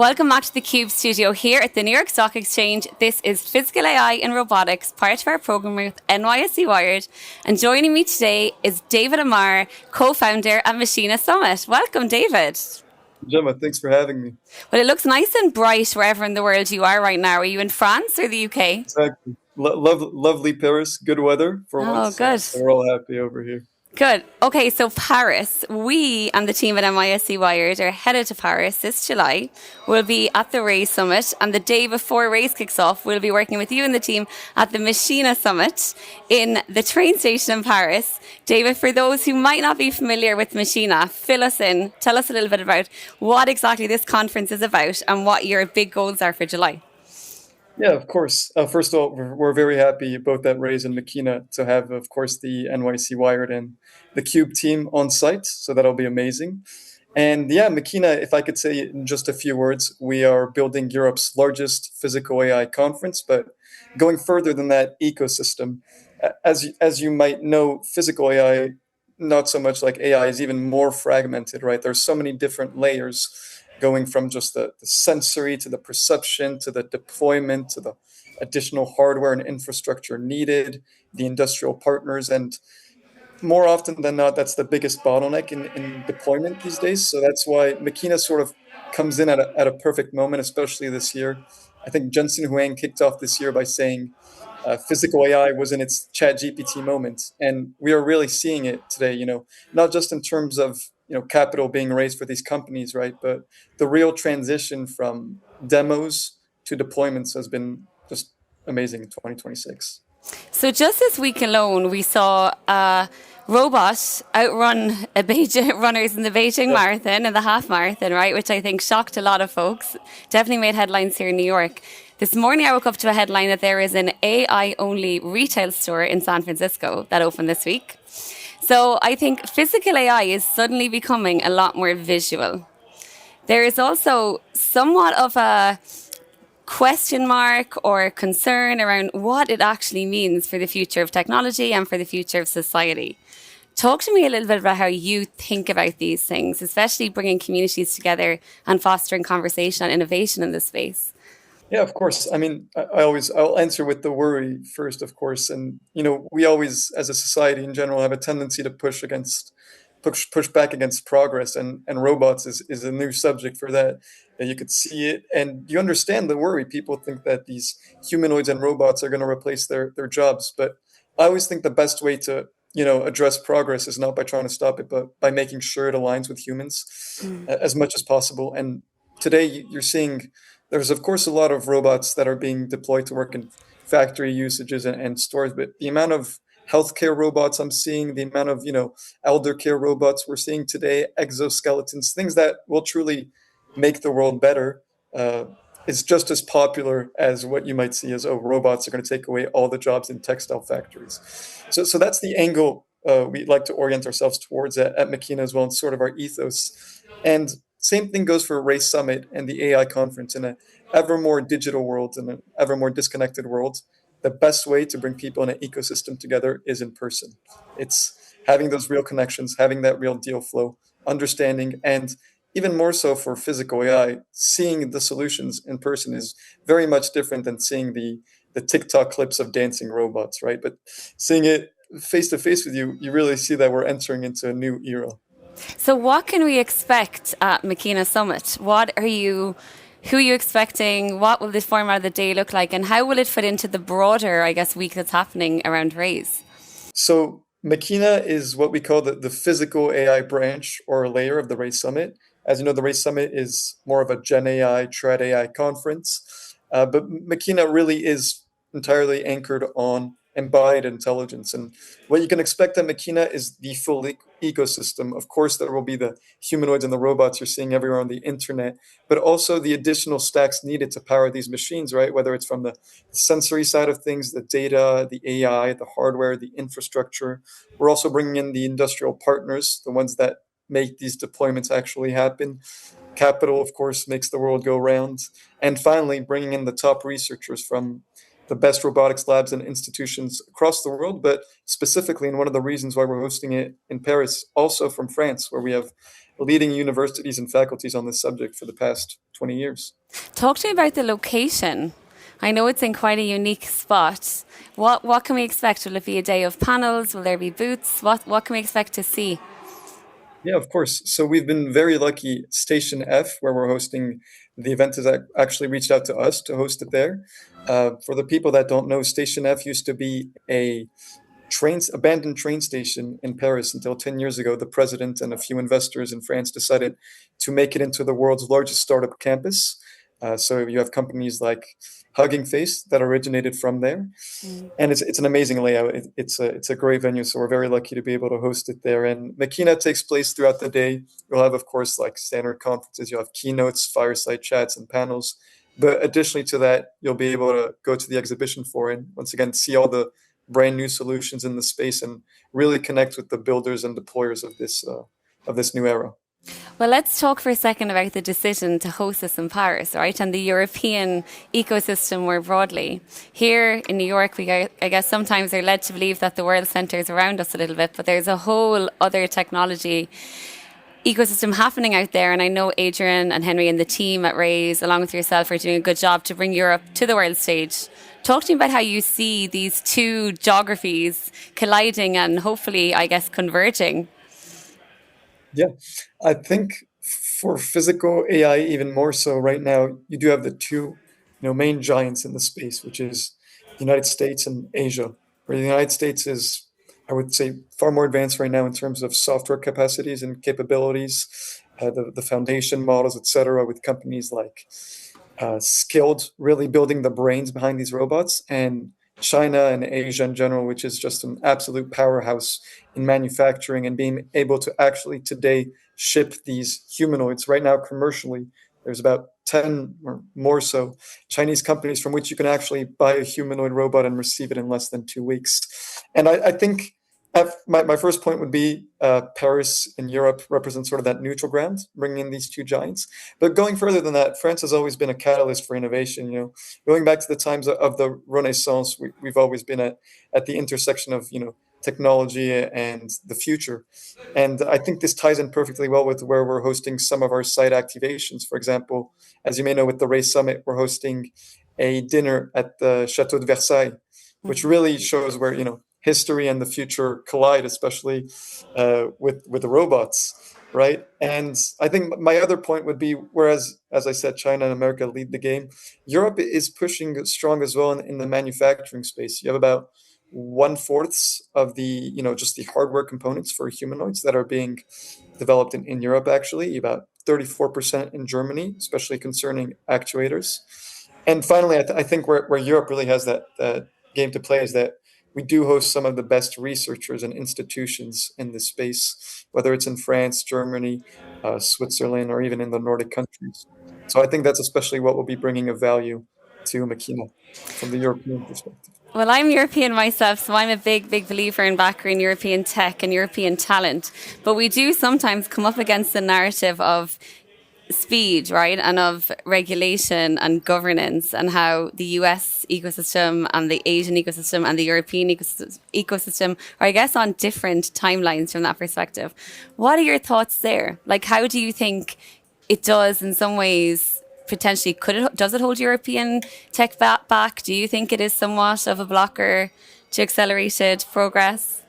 Welcome back to the CUBE studio here at the New York Stock Exchange. This is Physical AI in Robotics, part of our program with NYSE Wired. And joining me today is David Amar, co-founder at Machina Summit. Welcome, David. Gemma, thanks for having me. Well, it looks nice and bright wherever in the world you are right now. Are you in France or the UK? Exactly. Lovely Paris, good weather for once. Good. So we're all happy over here. Good. Okay, so Paris. We and the team at NYSE Wired are headed to Paris this July. We'll be at the Raise Summit, and the day before Raise kicks off, we'll be working with you and the team at the Machina Summit in the train station in Paris. David, for those who might not be familiar with Machina, fill us in. Tell us a little bit about what exactly this conference is about and what your big goals are for July. Yeah, of course. First of all, we're very happy both at Raise and Machina to have, of course, the NYC Wired and the CUBE team on site. So that'll be amazing. And yeah, Machina, if I could say in just a few words, we are building Europe's largest physical AI conference, but going further than that ecosystem. As you might know, physical AI, not so much like AI, is even more fragmented, right? There's so many different layers going from just the sensory to the perception to the deployment to the additional hardware and infrastructure needed, the industrial partners. And more often than not, that's the biggest bottleneck in deployment these days. So that's why Machina sort of comes in at a perfect moment, especially this year. I think Jensen Huang kicked off this year by saying physical AI was in its chat GPT moment. And we are really seeing it today, not just in terms of capital being raised for these companies, right? But the real transition from demos to deployments has been just amazing in 2026. So just this week alone, we saw a robot outrun runners in the Beijing Marathon and the half marathon, right? Which I think shocked a lot of folks. Definitely made headlines here in New York. This morning, I woke up to a headline that there is an AI-only retail store in San Francisco that opened this week. So I think physical AI is suddenly becoming a lot more visual. There is also somewhat of a question mark or concern around what it actually means for the future of technology and for the future of society. Talk to me a little bit about how you think about these things, especially bringing communities together and fostering conversation and innovation in this space. Yeah, of course. I mean, I'll answer with the worry first, of course. And, we always, as a society in general, have a tendency to push back against progress. And robots is a new subject for that. And you could see it and you understand the worry. People think that these humanoids and robots are going to replace their jobs. But I always think the best way to, address progress is not by trying to stop it, but by making sure it aligns with humans as much as possible. And today you're seeing there's, of course, a lot of robots that are being deployed to work in factory usages and stores, but the amount of healthcare robots I'm seeing, the amount of, elder care robots we're seeing today, exoskeletons, things that will truly make the world better, is just as popular as what you might see as, robots are going to take away all the jobs in textile factories. So that's the angle we'd like to orient ourselves towards at Machina as well, and sort of our ethos. And same thing goes for Race Summit and the AI conference. In an ever more digital world, in an ever more disconnected world, the best way to bring people in an ecosystem together is in person. It's having those real connections, having that real deal flow, understanding, and even more so for physical AI, seeing the solutions in person is very much different than seeing the TikTok clips of dancing robots, right? But seeing it face to face with you, you really see that we're entering into a new era. So what can we expect at Machina Summit? Who are you expecting? What will the format of the day look like? And how will it fit into the broader, week that's happening around Raise? So Machina is what we call the physical AI branch or layer of the Raise Summit. As you know, the Raise Summit is more of a Gen AI, Trad AI conference. But Machina really is entirely anchored on embodied intelligence. And what you can expect at Machina is the full ecosystem. Of course, there will be the humanoids and the robots you're seeing everywhere on the internet, but also the additional stacks needed to power these machines, right? Whether it's from the sensory side of things, the data, the AI, the hardware, the infrastructure. We're also bringing in the industrial partners, the ones that make these deployments actually happen. Capital, of course, makes the world go round. And finally, bringing in the top researchers from the best robotics labs and institutions across the world, but specifically, and one of the reasons why we're hosting it in Paris, also from France, where we have leading universities and faculties on this subject for the past 20 years. Talk to me about the location. I know it's in quite a unique spot. What can we expect? Will it be a day of panels? Will there be booths? What can we expect to see? Yeah, of course. So we've been very lucky. Station F, where we're hosting the event, has actually reached out to us to host it there. For the people that don't know, Station F used to be a abandoned train station in Paris until 10 years ago. The president and a few investors in France decided to make it into the world's largest startup campus. So you have companies like Hugging Face that originated from there, and it's an amazing layout. It's a great venue, so we're very lucky to be able to host it there. And Machina takes place throughout the day. You'll have, of course, like standard conferences. You'll have keynotes, fireside chats, and panels. But additionally to that, you'll be able to go to the exhibition floor and once again see all the brand new solutions in the space and really connect with the builders and deployers of this new era. Well, let's talk for a second about the decision to host this in Paris, right? And the European ecosystem more broadly. Here in New York, I guess sometimes are led to believe that the world centers around us a little bit, but there's a whole other technology ecosystem happening out there. And I know Adrian and Henry and the team at Raise, along with yourself, are doing a good job to bring Europe to the world stage. Talk to me about how you see these two geographies colliding and hopefully, I guess, converging. Yeah, I think for physical AI, even more so right now, you do have the two, main giants in the space, which is the United States and Asia. Where the United States is, I would say, far more advanced right now in terms of software capacities and capabilities, the foundation models, et cetera, with companies like Skilled, really building the brains behind these robots, and China and Asia in general, which is just an absolute powerhouse in manufacturing and being able to actually today ship these humanoids. Right now, commercially, there's about 10 or more so Chinese companies from which you can actually buy a humanoid robot and receive it in less than 2 weeks. And I think my first point would be Paris in Europe represents sort of that neutral ground, bringing in these two giants. But going further than that, France has always been a catalyst for innovation. Going back to the times of the Renaissance, we've always been at the intersection of technology and the future. And I think this ties in perfectly well with where we're hosting some of our site activations. For example, as you may know, with the Race Summit, we're hosting a dinner at the Chateau de Versailles, which really shows where history and the future collide, especially with the robots, right? And I think my other point would be, whereas, as I said, China and America lead the game, Europe is pushing strong as well in the manufacturing space. You have about 1/4 of the, just the hardware components for humanoids that are being developed in Europe, actually, about 34% in Germany, especially concerning actuators. And finally, I think where Europe really has that game to play is that we do host some of the best researchers and institutions in this space, whether it's in France, Germany, Switzerland, or even in the Nordic countries. So I think that's especially what will be bringing a value to Machina from the European perspective. Well, I'm European myself, so I'm a big, big believer in backing European tech and European talent. But we do sometimes come up against the narrative of speed, right, and of regulation and governance, and how the US ecosystem and the Asian ecosystem and the European ecosystem are, I guess, on different timelines from that perspective. What are your thoughts there? Like, how do you think it does, in some ways, potentially, does it hold European tech back? Do you think it is somewhat of a blocker to accelerated progress?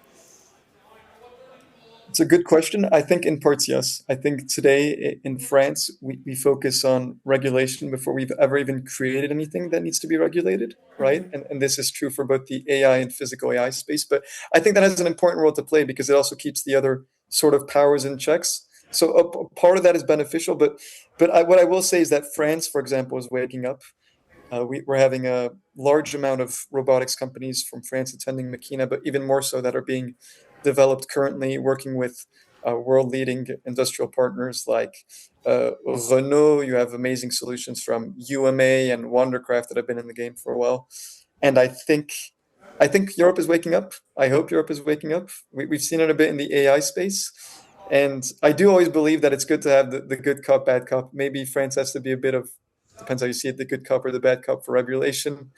It's a good question. I think in parts, yes. I think today in France, we focus on regulation before we've ever even created anything that needs to be regulated, right? And this is true for both the AI and physical AI space. But I think that has an important role to play because it also keeps the other sort of powers in checks. So a part of that is beneficial. But what I will say is that France, for example, is waking up. We're having a large amount of robotics companies from France attending Machina, but even more so that are being developed currently, working with world-leading industrial partners like Renault. You have amazing solutions from UMA and Wondercraft that have been in the game for a while. And I think Europe is waking up. I hope Europe is waking up. We've seen it a bit in the AI space. And I do always believe that it's good to have the good cop, bad cop. Maybe France has to be a bit of, depends how you see it, the good cop or the bad cop for regulation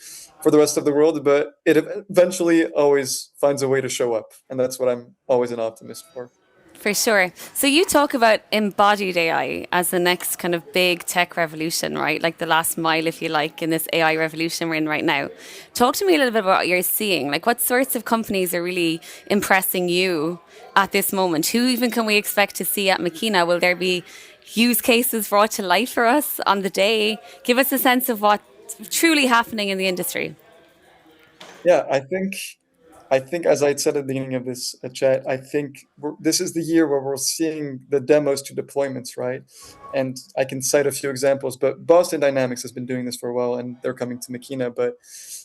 for the rest of the world, but it eventually always finds a way to show up. And that's what I'm always an optimist for. For sure. So you talk about embodied AI as the next kind of big tech revolution, right? Like the last mile, if you like, in this AI revolution we're in right now. Talk to me a little bit about what you're seeing. Like what sorts of companies are really impressing you at this moment? Who even can we expect to see at Machina? Will there be use cases brought to life for us on the day? Give us a sense of what's truly happening in the industry. Yeah, I think, as I had said at the beginning of this chat, I think this is the year where we're seeing the demos to deployments, right? And I can cite a few examples, but Boston Dynamics has been doing this for a while, and they're coming to Machina. But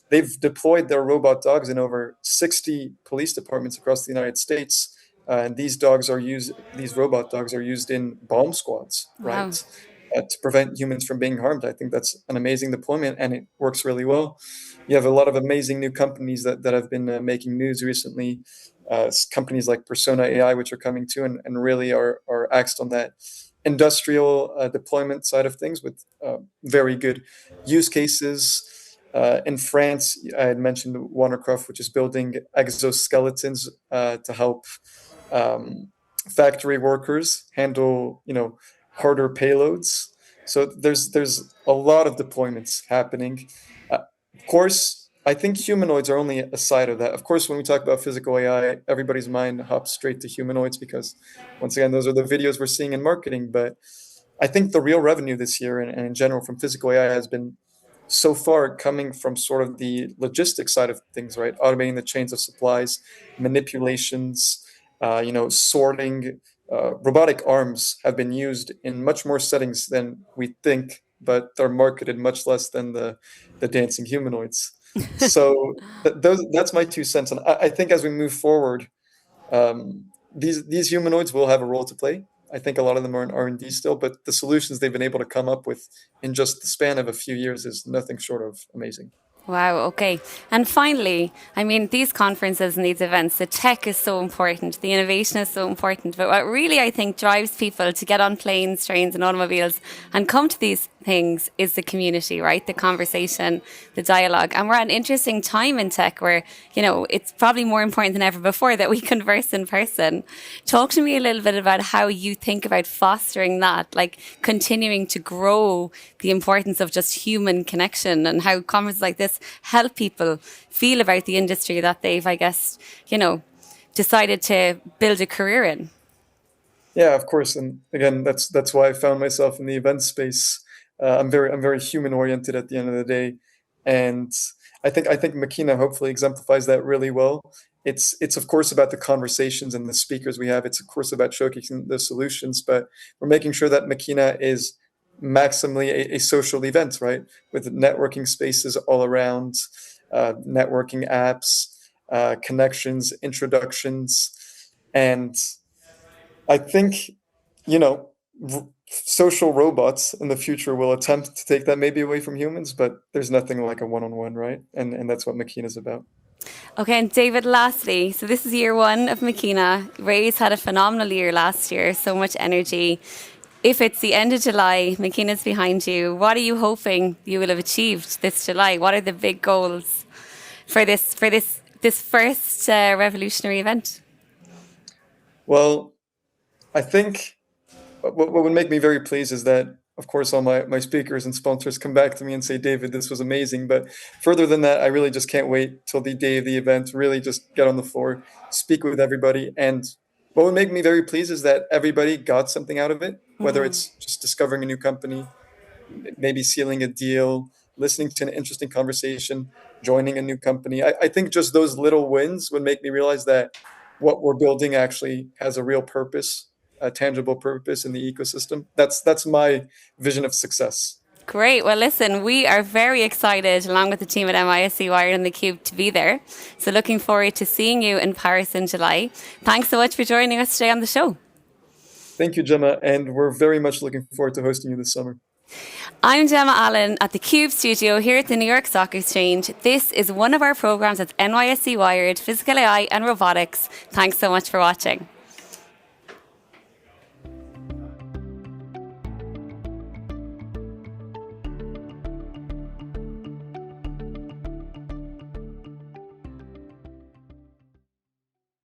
they've deployed their robot dogs in over 60 police departments across the United States. And these robot dogs are used in bomb squads, Wow. right? To prevent humans from being harmed. I think that's an amazing deployment, and it works really well. You have a lot of amazing new companies that have been making news recently. Companies like Persona AI, which are coming to and really are axed on that industrial deployment side of things with very good use cases. In France, I had mentioned Wandercraft, which is building exoskeletons to help um, factory workers handle, harder payloads. So there's a lot of deployments happening. Of course, I think humanoids are only a side of that. Of course, when we talk about physical AI, everybody's mind hops straight to humanoids because, once again, those are the videos we're seeing in marketing. But I think the real revenue this year and in general from physical AI has been so far coming from sort of the logistics side of things, right? Automating the chains of supplies, manipulations, sorting. Robotic arms have been used in much more settings than we think, but they're marketed much less than the dancing humanoids. So that's my 2 cents. And I think as we move forward, these humanoids will have a role to play. I think a lot of them are in R&D still, but the solutions they've been able to come up with in just the span of a few years is nothing short of amazing. Wow, okay. And finally, I mean, these conferences and these events, the tech is so important, the innovation is so important. But what really I think drives people to get on planes, trains, and automobiles and come to these things is the community, right? The conversation, the dialogue. And we're at an interesting time in tech where, it's probably more important than ever before that we converse in person. Talk to me a little bit about how you think about fostering that, like continuing to grow the importance of just human connection and how conferences like this help people feel about the industry that they've, I guess, decided to build a career in. Yeah, of course, and again, that's why I found myself in the event space. I'm very human oriented at the end of the day, and I think Makina hopefully exemplifies that really well. It's of course about the conversations and the speakers we have. It's of course about showcasing the solutions, but we're making sure that Makina is maximally a social event, right? With networking spaces all around, networking apps, connections, introductions, and I think, you know, social robots in the future will attempt to take that maybe away from humans, but there's nothing like a one-on-one, right? And that's what Makina is about. Okay, and David, lastly, so this is year one of Machina. Ray's had a phenomenal year last year, so much energy. If it's the end of July, Machina's behind you, what are you hoping you will have achieved this July? What are the big goals for this first revolutionary event? Well, I think what would make me very pleased is that, of course, all my speakers and sponsors come back to me and say, David, this was amazing. But further than that, I really just can't wait till the day of the event, really just get on the floor, speak with everybody. And what would make me very pleased is that everybody got something out of it, whether it's just discovering a new company, maybe sealing a deal, listening to an interesting conversation, joining a new company. I think just those little wins would make me realize that what we're building actually has a real purpose, a tangible purpose in the ecosystem. That's my vision of success. Great. Well, listen, we are very excited, along with the team at MISC Wired and theCUBE, to be there. So looking forward to seeing you in Paris in July. Thanks so much for joining us today on the show. Thank you, Gemma, and we're very much looking forward to hosting you this summer. I'm Gemma Allen at theCUBE studio here at the New York Stock Exchange. This is one of our programs at NYSC Wired, Physical AI and Robotics. Thanks so much for watching.